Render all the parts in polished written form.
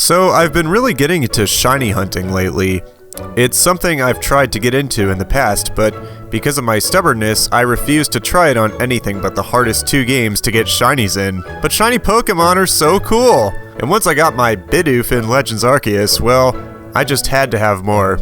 So I've been really getting into shiny hunting lately. It's something I've tried to get into in the past, but because of my stubbornness, I refuse to try it on anything but the hardest 2 games to get shinies in. But shiny Pokémon are so cool! And once I got my Bidoof in Legends Arceus, well, I just had to have more.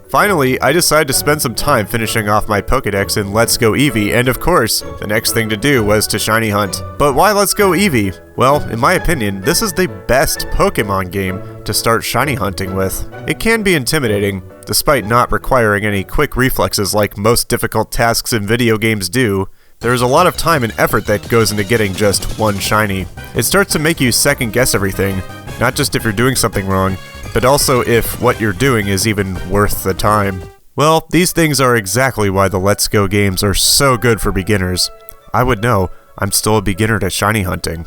Finally, I decided to spend some time finishing off my Pokédex in Let's Go Eevee, and of course, the next thing to do was to shiny hunt. But why Let's Go Eevee? Well, in my opinion, this is the best Pokémon game to start shiny hunting with. It can be intimidating, despite not requiring any quick reflexes like most difficult tasks in video games do. There is a lot of time and effort that goes into getting just one shiny. It starts to make you second guess everything, not just if you're doing something wrong, but also if what you're doing is even worth the time. Well, these things are exactly why the Let's Go games are so good for beginners. I would know, I'm still a beginner to shiny hunting.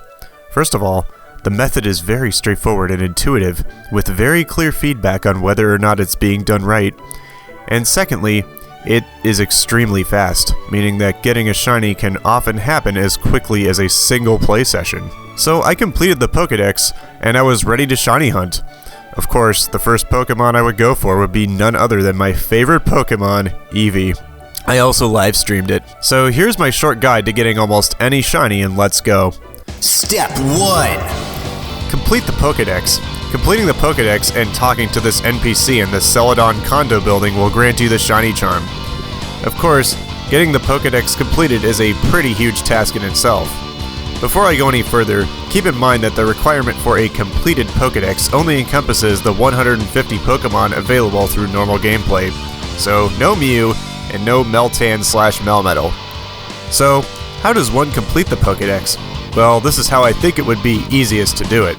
First of all, the method is very straightforward and intuitive, with very clear feedback on whether or not it's being done right. And secondly, it is extremely fast, meaning that getting a shiny can often happen as quickly as a single play session. So I completed the Pokédex, and I was ready to shiny hunt. Of course, the first Pokemon I would go for would be none other than my favorite Pokemon, Eevee. I also live streamed it. So here's my short guide to getting almost any shiny in Let's Go. Step 1. Complete the Pokédex. Completing the Pokédex and talking to this NPC in the Celadon condo building will grant you the shiny charm. Of course, getting the Pokédex completed is a pretty huge task in itself. Before I go any further, keep in mind that the requirement for a completed Pokédex only encompasses the 150 Pokémon available through normal gameplay, so no Mew and no Meltan/Melmetal. So, how does one complete the Pokédex? Well, this is how I think it would be easiest to do it.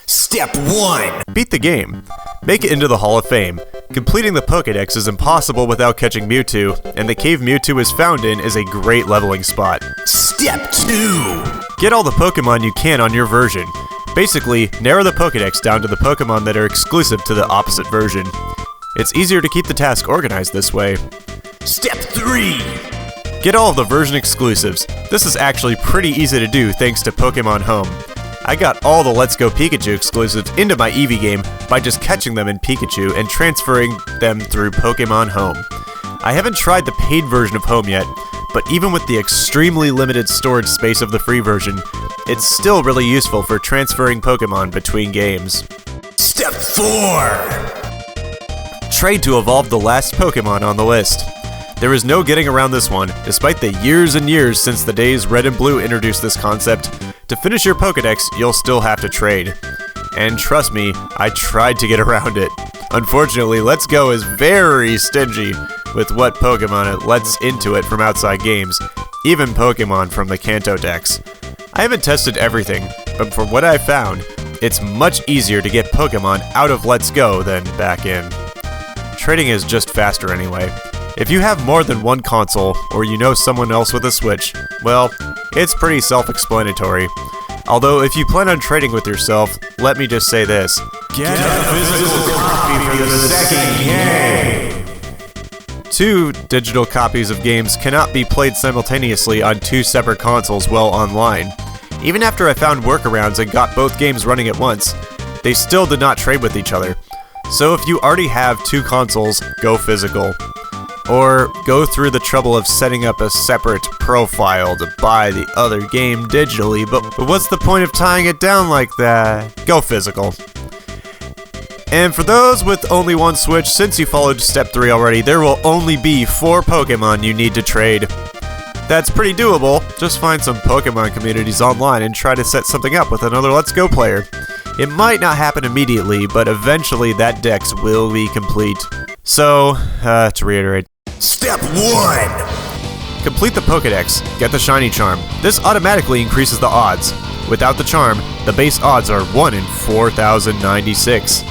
Step 1. Beat the game. Make it into the Hall of Fame. Completing the Pokédex is impossible without catching Mewtwo, and the cave Mewtwo is found in is a great leveling spot. Step 2. Get all the Pokémon you can on your version. Basically, narrow the Pokédex down to the Pokémon that are exclusive to the opposite version. It's easier to keep the task organized this way. Step 3. Get all of the version exclusives. This is actually pretty easy to do thanks to Pokémon Home. I got all the Let's Go Pikachu exclusives into my Eevee game by just catching them in Pikachu and transferring them through Pokémon Home. I haven't tried the paid version of Home yet, but even with the extremely limited storage space of the free version, it's still really useful for transferring Pokémon between games. Step 4. Trade to evolve the last Pokémon on the list. There is no getting around this one, despite the years and years since the days Red and Blue introduced this concept. To finish your Pokédex, you'll still have to trade. And trust me, I tried to get around it. Unfortunately, Let's Go is very stingy with what Pokémon it lets into it from outside games, even Pokémon from the Kanto Dex. I haven't tested everything, but from what I've found, it's much easier to get Pokémon out of Let's Go than back in. Trading is just faster anyway. If you have more than one console, or you know someone else with a Switch, well, it's pretty self-explanatory. Although, if you plan on trading with yourself, let me just say this. Get a physical copy for the second game! 2 digital copies of games cannot be played simultaneously on 2 separate consoles while online. Even after I found workarounds and got both games running at once, they still did not trade with each other. So if you already have 2 consoles, go physical. Or go through the trouble of setting up a separate profile to buy the other game digitally, but what's the point of tying it down like that? Go physical. And for those with only one Switch, since you followed Step 3 already, there will only be 4 Pokémon you need to trade. That's pretty doable. Just find some Pokémon communities online and try to set something up with another Let's Go player. It might not happen immediately, but eventually that dex will be complete. So, to reiterate. Step 1. Complete the Pokédex. Get the shiny charm. This automatically increases the odds. Without the charm, the base odds are 1 in 4,096.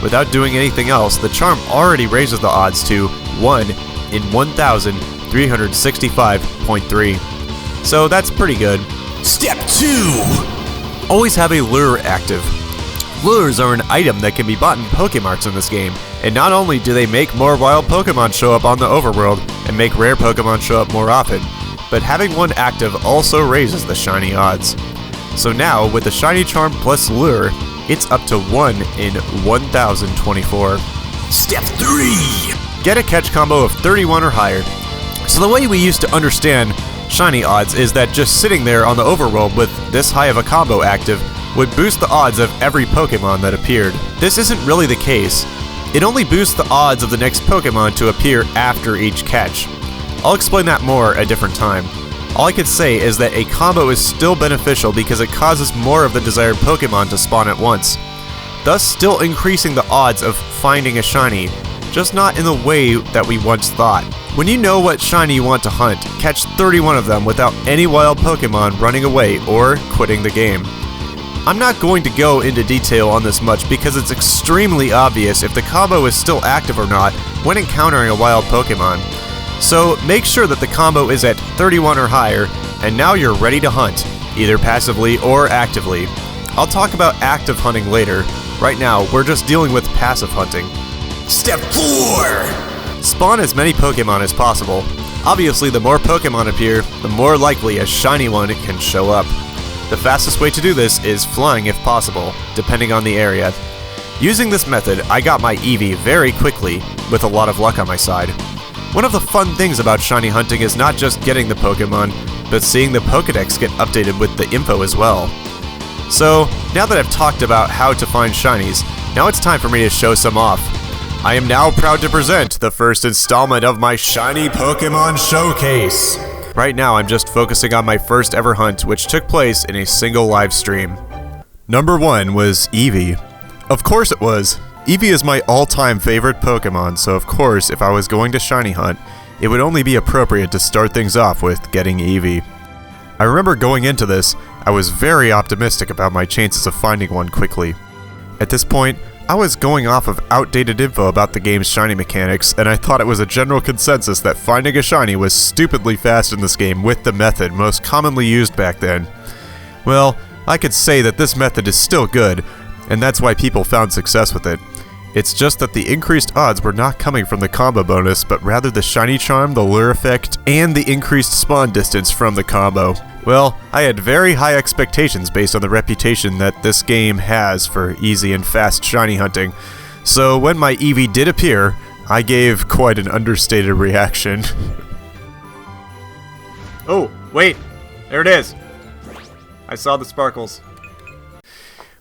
Without doing anything else, the charm already raises the odds to 1 in 1,365.3. So that's pretty good. Step 2. Always have a lure active. Lures are an item that can be bought in Pokémarts in this game, and not only do they make more wild Pokémon show up on the overworld and make rare Pokémon show up more often, but having one active also raises the shiny odds. So now, with the shiny charm plus lure, it's up to 1 in 1,024. Step 3. Get a catch combo of 31 or higher. So the way we used to understand shiny odds is that just sitting there on the overworld with this high of a combo active would boost the odds of every Pokemon that appeared. This isn't really the case. It only boosts the odds of the next Pokemon to appear after each catch. I'll explain that more a different time. All I could say is that a combo is still beneficial because it causes more of the desired Pokemon to spawn at once, thus still increasing the odds of finding a shiny, just not in the way that we once thought. When you know what shiny you want to hunt, catch 31 of them without any wild Pokemon running away or quitting the game. I'm not going to go into detail on this much because it's extremely obvious if the combo is still active or not when encountering a wild Pokemon. So make sure that the combo is at 31 or higher, and now you're ready to hunt, either passively or actively. I'll talk about active hunting later. Right now, we're just dealing with passive hunting. Step 4. Spawn as many Pokemon as possible. Obviously, the more Pokemon appear, the more likely a shiny one can show up. The fastest way to do this is flying if possible, depending on the area. Using this method, I got my Eevee very quickly, with a lot of luck on my side. One of the fun things about shiny hunting is not just getting the Pokemon, but seeing the Pokédex get updated with the info as well. So, now that I've talked about how to find shinies, now it's time for me to show some off. I am now proud to present the first installment of my Shiny Pokemon Showcase. Right now, I'm just focusing on my first ever hunt, which took place in a single live stream. Number 1 was Eevee. Of course it was. Eevee is my all-time favorite Pokemon, so of course, if I was going to shiny hunt, it would only be appropriate to start things off with getting Eevee. I remember going into this, I was very optimistic about my chances of finding one quickly. At this point, I was going off of outdated info about the game's shiny mechanics, and I thought it was a general consensus that finding a shiny was stupidly fast in this game with the method most commonly used back then. Well, I could say that this method is still good, and that's why people found success with it. It's just that the increased odds were not coming from the combo bonus, but rather the shiny charm, the lure effect, and the increased spawn distance from the combo. Well, I had very high expectations based on the reputation that this game has for easy and fast shiny hunting, so when my Eevee did appear, I gave quite an understated reaction. Oh, wait! There it is! I saw the sparkles.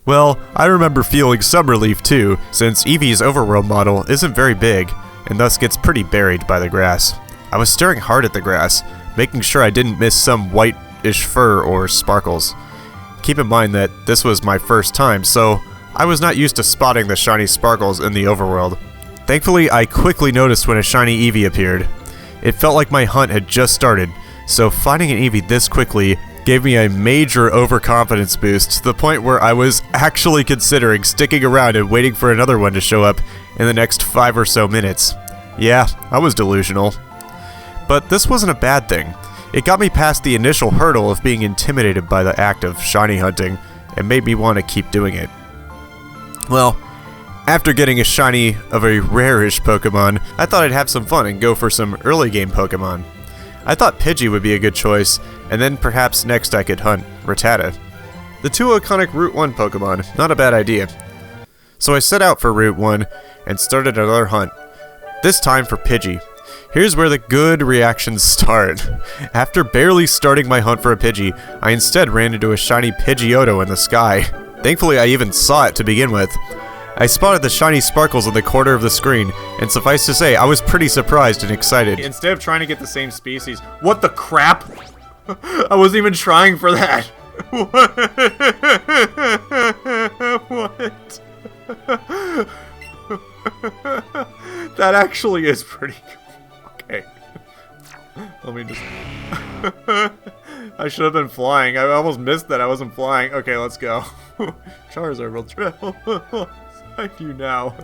Well, I remember feeling some relief too, since Eevee's overworld model isn't very big, and thus gets pretty buried by the grass. I was staring hard at the grass, making sure I didn't miss some white-ish fur or sparkles. Keep in mind that this was my first time, so I was not used to spotting the shiny sparkles in the overworld. Thankfully, I quickly noticed when a shiny Eevee appeared. It felt like my hunt had just started, so finding an Eevee this quickly gave me a major overconfidence boost to the point where I was actually considering sticking around and waiting for another one to show up in the next 5 or so minutes. Yeah, I was delusional. But this wasn't a bad thing. It got me past the initial hurdle of being intimidated by the act of shiny hunting and made me want to keep doing it. Well, after getting a shiny of a rare-ish Pokemon, I thought I'd have some fun and go for some early game Pokemon. I thought Pidgey would be a good choice, and then perhaps next I could hunt Rattata. The 2 iconic Route 1 Pokemon, not a bad idea. So I set out for Route 1 and started another hunt, this time for Pidgey. Here's where the good reactions start. After barely starting my hunt for a Pidgey, I instead ran into a shiny Pidgeotto in the sky. Thankfully I even saw it to begin with. I spotted the shiny sparkles in the corner of the screen, and suffice to say, I was pretty surprised and excited. Instead of trying to get the same species, what the crap? I wasn't even trying for that. What? That actually is pretty okay. Let me just... I should have been flying. I almost missed that I wasn't flying. Okay, let's go. Charizard will trail. Thank you now.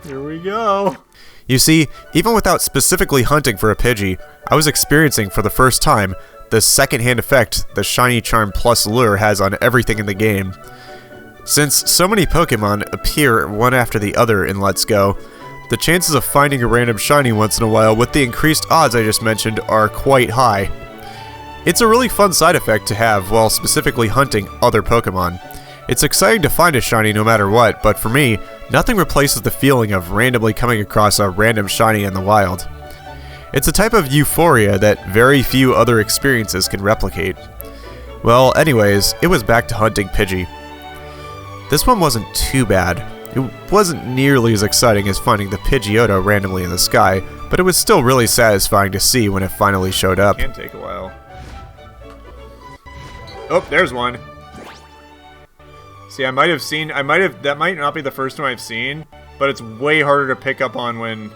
Here we go. You see, even without specifically hunting for a Pidgey, I was experiencing for the first time the second-hand effect the Shiny Charm plus lure has on everything in the game. Since so many Pokemon appear one after the other in Let's Go, the chances of finding a random shiny once in a while with the increased odds I just mentioned are quite high. It's a really fun side effect to have while specifically hunting other Pokemon. It's exciting to find a shiny no matter what, but for me, nothing replaces the feeling of randomly coming across a random shiny in the wild. It's a type of euphoria that very few other experiences can replicate. Well, anyways, it was back to hunting Pidgey. This one wasn't too bad. It wasn't nearly as exciting as finding the Pidgeotto randomly in the sky, but it was still really satisfying to see when it finally showed up. Can take a while. Oh, there's one. See, that might not be the first one I've seen, but it's way harder to pick up on when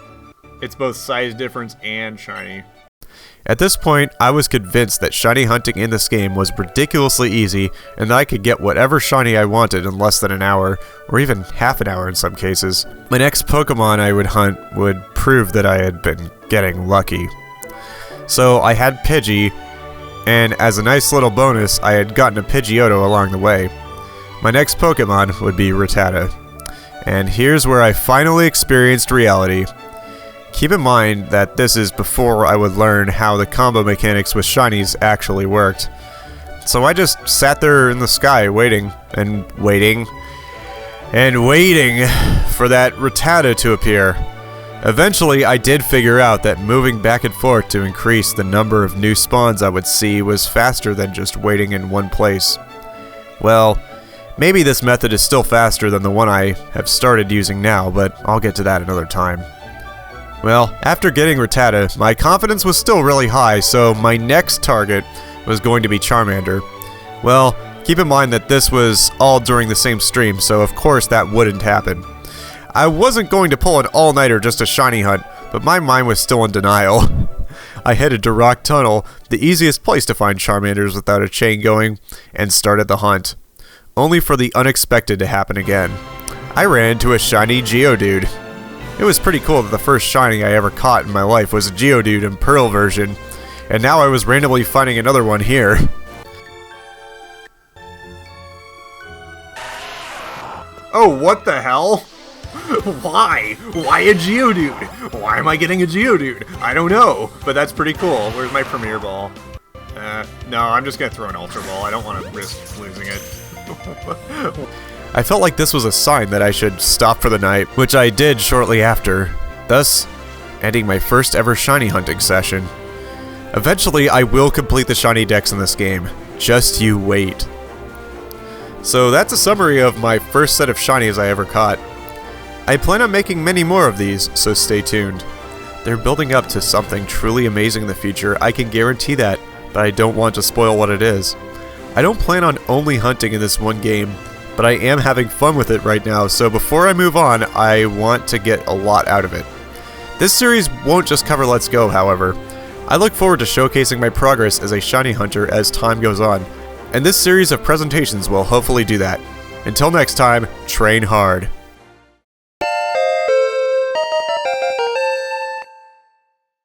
it's both size difference and shiny. At this point, I was convinced that shiny hunting in this game was ridiculously easy and that I could get whatever shiny I wanted in less than an hour, or even half an hour in some cases. My next Pokemon I would hunt would prove that I had been getting lucky. So I had Pidgey, and as a nice little bonus, I had gotten a Pidgeotto along the way. My next Pokemon would be Rattata. And here's where I finally experienced reality. Keep in mind that this is before I would learn how the combo mechanics with shinies actually worked. So I just sat there in the sky waiting, and waiting, and waiting for that Rattata to appear. Eventually I did figure out that moving back and forth to increase the number of new spawns I would see was faster than just waiting in one place. Well, maybe this method is still faster than the one I have started using now, but I'll get to that another time. Well, after getting Rattata, my confidence was still really high, so my next target was going to be Charmander. Well, keep in mind that this was all during the same stream, so of course that wouldn't happen. I wasn't going to pull an all-nighter just to shiny hunt, but my mind was still in denial. I headed to Rock Tunnel, the easiest place to find Charmanders without a chain going, and started the hunt. Only for the unexpected to happen again. I ran into a shiny Geodude. It was pretty cool that the first shiny I ever caught in my life was a Geodude in Pearl version, and now I was randomly finding another one here. Oh, what the hell? Why? Why a Geodude? Why am I getting a Geodude? I don't know, but that's pretty cool. Where's my Premier Ball? No, I'm just gonna throw an Ultra Ball. I don't want to risk losing it. I felt like this was a sign that I should stop for the night, which I did shortly after, thus ending my first ever shiny hunting session. Eventually, I will complete the shiny dex in this game. Just you wait. So that's a summary of my first set of shinies I ever caught. I plan on making many more of these, so stay tuned. They're building up to something truly amazing in the future, I can guarantee that, but I don't want to spoil what it is. I don't plan on only hunting in this one game, but I am having fun with it right now, so before I move on, I want to get a lot out of it. This series won't just cover Let's Go, however. I look forward to showcasing my progress as a shiny hunter as time goes on, and this series of presentations will hopefully do that. Until next time, train hard.